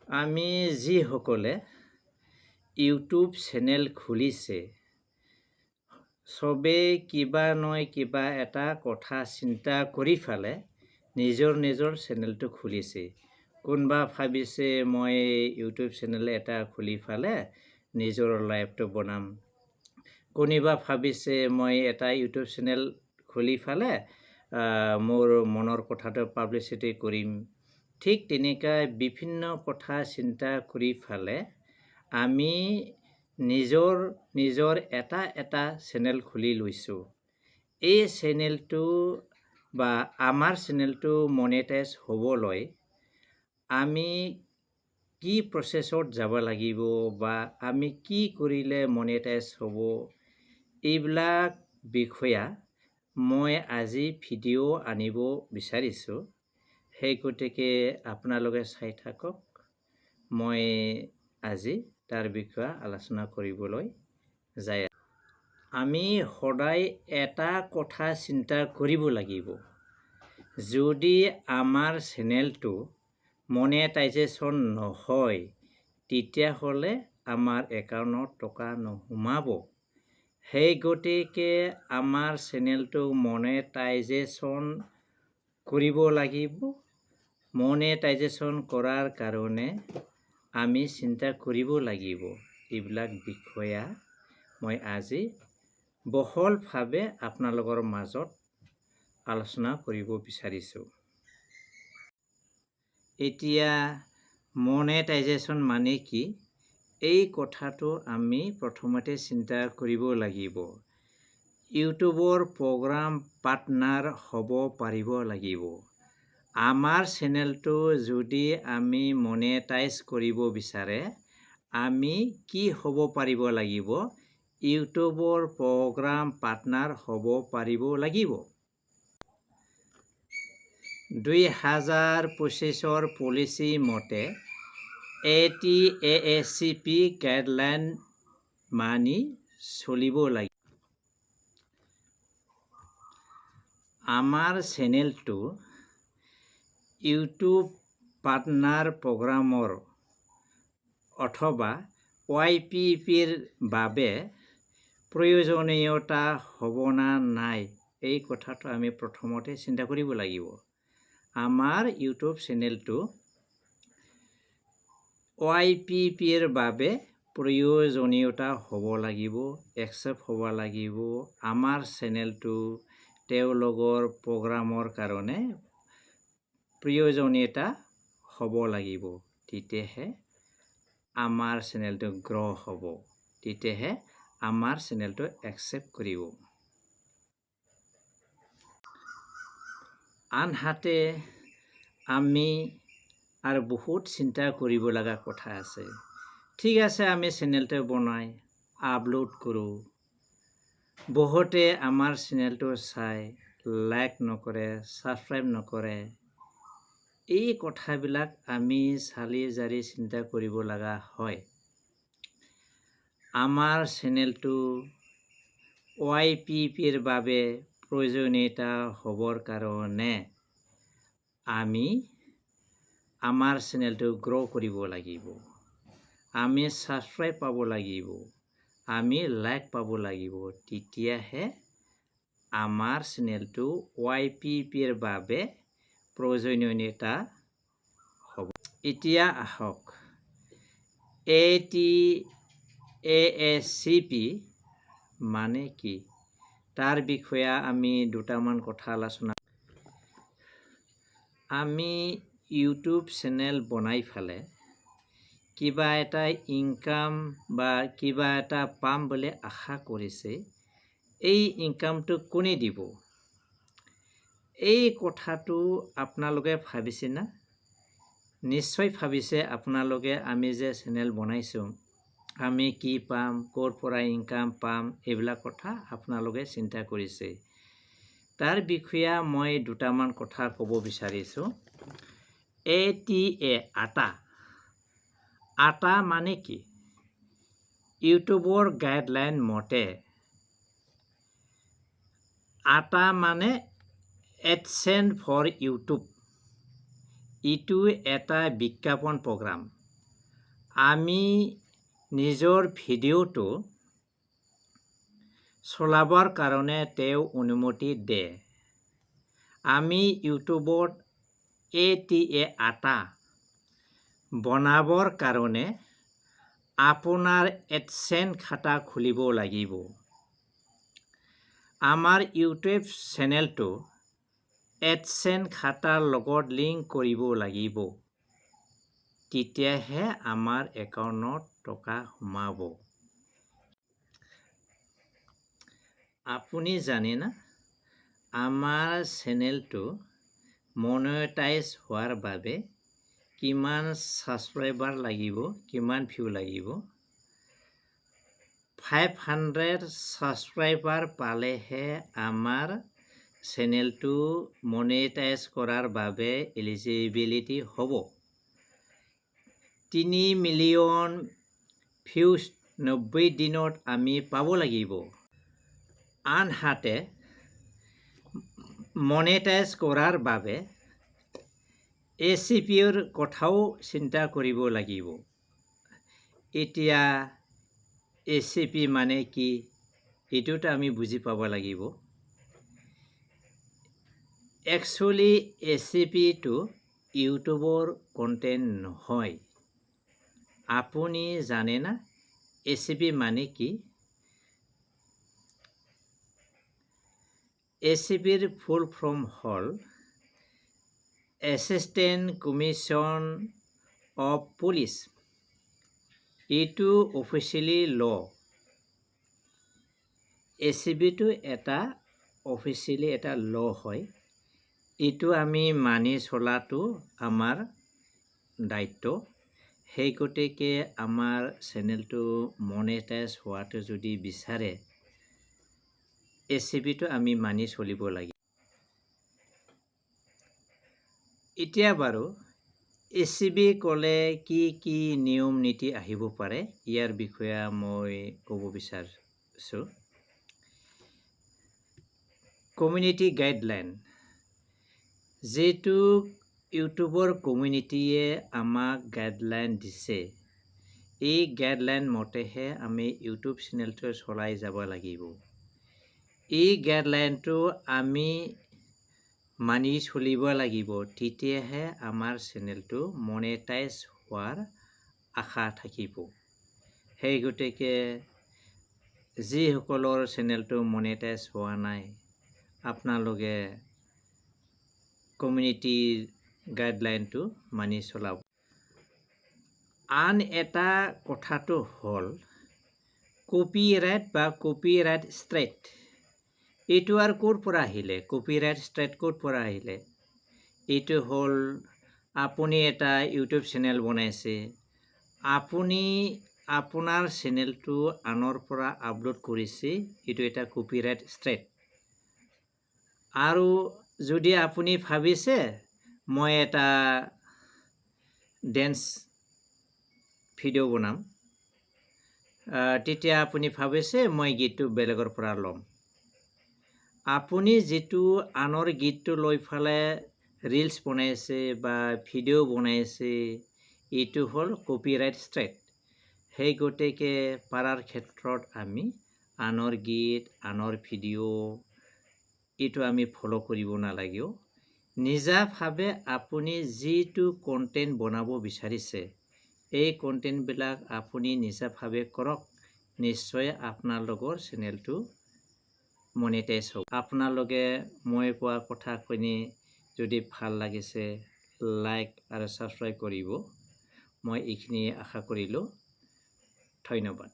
আমি যিসকলে YouTube channel খুলিছে, চবেই কিবা নহয় কিবা এটা কথা চিন্তা কৰি পেলাই নিজৰ চেনেলটো খুলিছে। কোনোবা ভাবিছে মই ইউটিউব চেনেল এটা খুলি পেলাই নিজৰ লাইভটো বনাম। কোনোবা ভাবিছে মই এটা ইউটিউব চেনেল খুলি পেলাই মোৰ মনৰ কথাটো পাব্লিচিটি কৰিম। ঠিক তেনেকৈ বিভিন্ন কথা চিন্তা কৰি পেলাই আমি নিজৰ এটা চেনেল খুলি লৈছোঁ। এই চেনেলটো বা আমাৰ চেনেলটো মনেটাইজ হ'বলৈ আমি কি প্ৰচেছত যাব লাগিব বা আমি কি কৰিলে মনেটাইজ হ'ব, এইবিলাক বিষয়া মই আজি ভিডিঅ' আনিব বিচাৰিছোঁ। সেই গতিকে আপোনালোকে চাই থাকক। মই আজি তাৰ বিষয়ে আলোচনা কৰিবলৈ যাই আছোঁ। আমি সদায় এটা কথা চিন্তা কৰিব লাগিব। যদি আমাৰ চেনেলটো মনেটাইজেশ্যন নহয়, তেতিয়াহ'লে আমাৰ একাউণ্টত টকা নোসোমাব। সেই গতিকে আমাৰ চেনেলটো মনেটাইজেশ্যন কৰিব লাগিব। মনেটাইজেশ্যন কৰাৰ কাৰণে আমি চিন্তা কৰিব লাগিব। এইবিলাক বিষয়া মই আজি বহলভাৱে আপোনালোকৰ মাজত আলোচনা কৰিব বিচাৰিছোঁ। এতিয়া মনেটাইজেশ্যন মানে কি? এই কথাটো আমি প্ৰথমতে চিন্তা কৰিব লাগিব। ইউটিউবৰ প্ৰগ্ৰাম পাৰ্টনাৰ হ'ব পাৰিব লাগিব। আমাৰ চেনেলটো যদি আমি মনেটাইজ কৰিব বিচাৰে, আমি কি হ'ব পাৰিব লাগিব? ইউটিউবৰ প্ৰগ্ৰাম পাৰ্টনাৰ হ'ব পাৰিব লাগিব। 2025 পলিচি মতে ATACP গাইডলাইন মানি চলিব লাগিব। আমাৰ চেনেলটো ইউটিউব পাৰ্টনাৰ প্ৰগ্ৰামৰ অথবা YPPৰ বাবে প্ৰয়োজনীয়তা হ'ব না নাই, এই কথাটো আমি প্ৰথমতে চিন্তা কৰিব লাগিব। আমাৰ ইউটিউব চেনেলটো YPPৰ বাবে প্ৰয়োজনীয়তা হ'ব লাগিব, একচেপ্ট হ'ব লাগিব। আমাৰ চেনেলটো তেওঁলোকৰ প্ৰগ্ৰামৰ কাৰণে প্ৰয়োজনীয়তা হ'ব লাগিব। তেতিয়াহে আমাৰ চেনেলটো গ্ৰ' হ'ব, তেতিয়াহে আমাৰ চেনেলটো একচেপ্ট কৰিব। আনহাতে আমি আৰু বহুত চিন্তা কৰিব লগা কথা আছে। ঠিক আছে, আমি চেনেলটো বনাই আপলোড কৰোঁ। বহুতে আমাৰ চেনেলটো চাই লাইক নকৰে, ছাবস্ক্ৰাইব নকৰে। এই কথাবিলাক আমি চালি জাৰি চিন্তা কৰিব লগা হয়। আমাৰ চেনেলটো YPPৰ বাবে প্ৰয়োজনীয়তা হ'বৰ কাৰণে আমি আমাৰ চেনেলটো গ্ৰ' কৰিব লাগিব। আমি ছাবস্ক্ৰাইব পাব লাগিব, আমি লাইক পাব লাগিব। তেতিয়াহে আমাৰ চেনেলটো YPPৰ বাবে প্ৰয়োজনীয়তা হ'ব। এতিয়া আহক, ATACP মানে কি তাৰ বিষয়ে আমি দুটামান কথা আলোচনা। আমি ইউটিউব চেনেল বনাই পেলাই কিবা এটা ইনকাম বা কিবা এটা পাম বুলি আশা কৰিছে। এই ইনকামটো কোনে দিব? এই কথাটো আপোনালোকে ভাবিছে না? নিশ্চয় ভাবিছে আপোনালোকে। আমি যে চেনেল বনাইছোঁ, আমি কি পাম, ক'ৰ পৰা ইনকাম পাম, এইবিলাক কথা আপোনালোকে চিন্তা কৰিছে। তাৰ বিষয়ে মই দুটামান কথা ক'ব বিচাৰিছোঁ। আটা মানে কি? ইউটিউবৰ গাইডলাইন মতে আটা মানে এডচেন্স ফৰ ইউটিউব। এইটো এটা বিজ্ঞাপন প্ৰগ্ৰাম। আমি নিজৰ ভিডিঅ'টো চলাবৰ কাৰণে তেওঁ অনুমতি দিয়ে। আমি ইউটিউবত এটা বনাবৰ কাৰণে আপোনাৰ এডচেন্স খাতা খুলিব লাগিব। আমাৰ ইউটিউব চেনেলটো এডচেন্স খাতাৰ লগত লিংক কৰিব লাগিব। তেতিয়াহে আমাৰ একাউণ্টত টকা সোমাব। আপুনি জানেনে? আমাৰ চেনেলটো মনেটাইজ হোৱাৰ বাবে কিমান ছাবস্ক্ৰাইবাৰ লাগিব, কিমান ভিউ লাগিব? 500 ছাবস্ক্ৰাইবাৰ পালেহে আমাৰ চেনেলটো মনেটাইজ কৰাৰ বাবে এলিজিবিলিটি হ'ব। 3 মিলিয়ন ভিউজ 90 দিনত আমি পাব লাগিব। আনহাতে মনেটাইজ কৰাৰ বাবে ACPৰ কথাও চিন্তা কৰিব লাগিব। এতিয়া ACP মানে কি, এইটোতো আমি বুজি পাব লাগিব। একচুৱেলি ACPটো ইউটিউবৰ কণ্টেণ্ট নহয়। আপুনি জানেনে ACP মানে কি? ACPৰ ফুল ফৰ্ম হ'ল এছিষ্টেণ্ট কমিছন অফ পুলিচ। এইটো অফিচিয়েলি ল'। ACPটো এটা অফিচিয়েলি এটা ল' হয়। এইটো আমি মানি চলাটো আমাৰ দায়িত্ব। সেই গতিকে আমাৰ চেনেলটো মনেটাইজ হোৱাটো যদি বিচাৰে ACPটো আমি মানি চলিব লাগিব। এতিয়া বাৰু ACP ক'লে কি কি নিয়ম নীতি আহিব পাৰে, ইয়াৰ বিষয়ে মই ক'ব বিচাৰিছোঁ। কমিউনিটি গাইডলাইন, যিটো ইউটিউবৰ কমিউনিটিয়ে আমাক গাইডলাইন দিছে, এই গাইডলাইন মতেহে আমি ইউটিউব চেনেলটো চলাই যাব লাগিব। এই গাইডলাইনটো আমি মানি চলিব লাগিব, তেতিয়াহে আমাৰ চেনেলটো মনেটাইজ হোৱাৰ আশা থাকিব। সেই গতিকে যিসকলৰ চেনেলটো মনেটাইজ হোৱা নাই, আপোনালোকে কমিউনিটিৰ গাইডলাইনটো মানি চলাব। আন এটা কথাটো হ'ল কপিৰাইট বা কপিৰাইট ষ্ট্ৰাইক। এইটো আৰু ক'ৰ পৰা আহিলে? কপিৰাইট ষ্ট্ৰাইক ক'ৰ পৰা আহিলে? এইটো হ'ল আপুনি এটা ইউটিউব চেনেল বনাইছে, আপুনি আপোনাৰ চেনেলটো আনৰ পৰা আপলোড কৰিছে, এইটো এটা কপিৰাইট ষ্ট্ৰাইক। আৰু যদি আপুনি ভাবিছে মই এটা ডেন্স ভিডিঅ' বনাম, তেতিয়া আপুনি ভাবিছে মই গীতটো বেলেগৰ পৰা ল'ম। আপুনি যিটো আনৰ গীতটো লৈ পেলাই ৰিলছ বনাইছে বা ভিডিঅ' বনাইছে, এইটো হ'ল কপিৰাইট ষ্ট্ৰাইক। সেই গতিকে পাৰাৰ ক্ষেত্ৰত আমি আনৰ গীত, আনৰ ভিডিঅ' এইটো আমি ফ'ল' কৰিব নালাগে। নিজাভাৱে আপুনি যিটো কণ্টেণ্ট বনাব বিচাৰিছে, এই কণ্টেণ্টবিলাক আপুনি নিজাভাৱে কৰক, নিশ্চয় আপোনালোকৰ চেনেলটো মনেটাইজ হ'ব। আপোনালোকে মই কোৱা কথাখিনি যদি ভাল লাগিছে, লাইক আৰু ছাবস্ক্ৰাইব কৰিব। মই এইখিনি আশা কৰিলোঁ। ধন্যবাদ।